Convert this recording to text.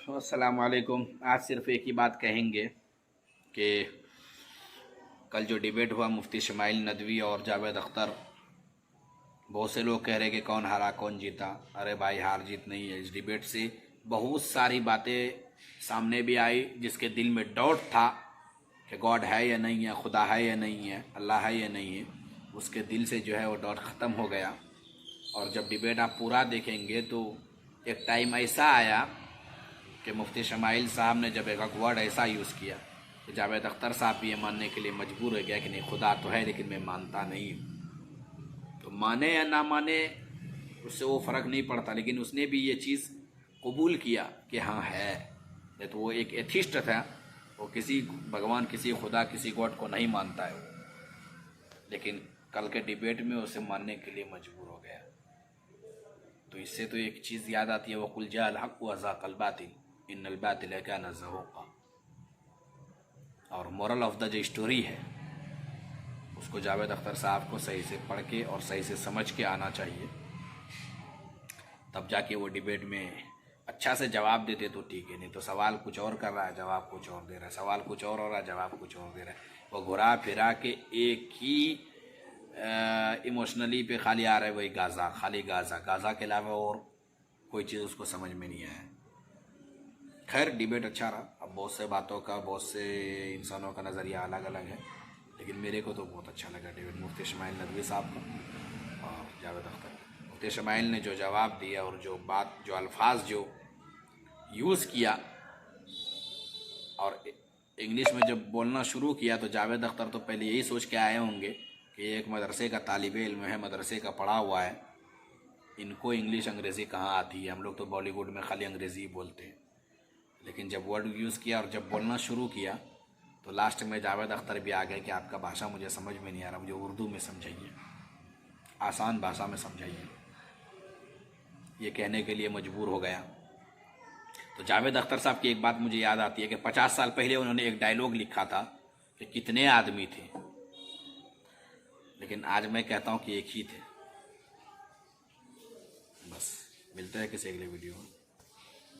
अस्सलाम वालेकुम। आज सिर्फ एक ही बात कहेंगे कि कल जो डिबेट हुआ मुफ्ती शमाइल नदवी और जावेद अख्तर, बहुत से लोग कह रहे कि कौन हारा कौन जीता। अरे भाई, हार जीत नहीं है। इस डिबेट से बहुत सारी बातें सामने भी आई जिसके दिल में डाउट था कि गॉड है या नहीं है, खुदा है या नहीं है, अल्लाह है या नहीं है, उसके दिल से जो है वो डाउट ख़त्म हो गया। और जब डिबेट आप पूरा देखेंगे तो एक टाइम ऐसा आया कि मुफ्ती शमाइल साहब ने जब एक वर्ड ऐसा यूज़ किया कि जावेद अख्तर साहब भी ये मानने के लिए मजबूर हो गया कि नहीं, खुदा तो है लेकिन मैं मानता नहीं हूँ। तो माने या ना माने उससे वो फ़र्क नहीं पड़ता, लेकिन उसने भी ये चीज़ कबूल किया कि हाँ है। नहीं तो वो एक एथिस्ट था, वो किसी भगवान, किसी खुदा, किसी गॉड को नहीं मानता है वो, लेकिन कल के डिबेट में उसे मानने के लिए मजबूर हो गया। तो इससे तो एक चीज़ याद आती है, वकुल जाल हक़ व ज़ाक़ल बातिल इन्नल बातिल कान ज़हूक़ा। और मोरल ऑफ द जो स्टोरी है उसको जावेद अख्तर साहब को सही से पढ़ के और सही से समझ के आना चाहिए, तब जाके वो डिबेट में अच्छा से जवाब देते तो ठीक है। नहीं तो सवाल कुछ और कर रहा है, जवाब कुछ और दे रहा है, सवाल कुछ और हो रहा है, जवाब कुछ और दे रहा है। वो घुरा फिरा के एक ही इमोशनली पे खाली आ रहा है, वही गाज़ा, खाली गाज़ा, गाज़ा के अलावा और कोई चीज़ उसको समझ में नहीं आया। खैर, डिबेट अच्छा रहा। अब बहुत से बातों का, बहुत से इंसानों का नज़रिया अलग अलग है, लेकिन मेरे को तो बहुत अच्छा लगा डिबेट मुफ्ती शमाइल नदवी साहब का और जावेद अख्तर। मुफ्ती शमाइल ने जो जवाब दिया और जो बात, जो अल्फाज जो यूज़ किया और इंग्लिश में जब बोलना शुरू किया, तो जावेद अख्तर तो पहले यही सोच के आए होंगे कि एक मदरसे का तालिब इल्म है, मदरसे का पढ़ा हुआ है, इनको इंग्लिश अंग्रेज़ी कहाँ आती है, हम लोग तो बॉलीवुड में खाली अंग्रेज़ी ही बोलते हैं। लेकिन जब वर्ड यूज़ किया और जब बोलना शुरू किया तो लास्ट में जावेद अख्तर भी आ गए कि आपका भाषा मुझे समझ में नहीं आ रहा, मुझे उर्दू में समझाइए, आसान भाषा में समझाइए। ये कहने के लिए मजबूर हो गया। तो जावेद अख्तर साहब की एक बात मुझे याद आती है कि 50 साल पहले उन्होंने एक डायलॉग लिखा था कि कितने आदमी थे, लेकिन आज मैं कहता हूँ कि एक ही थे। बस, मिलते हैं किसी अगले वीडियो में।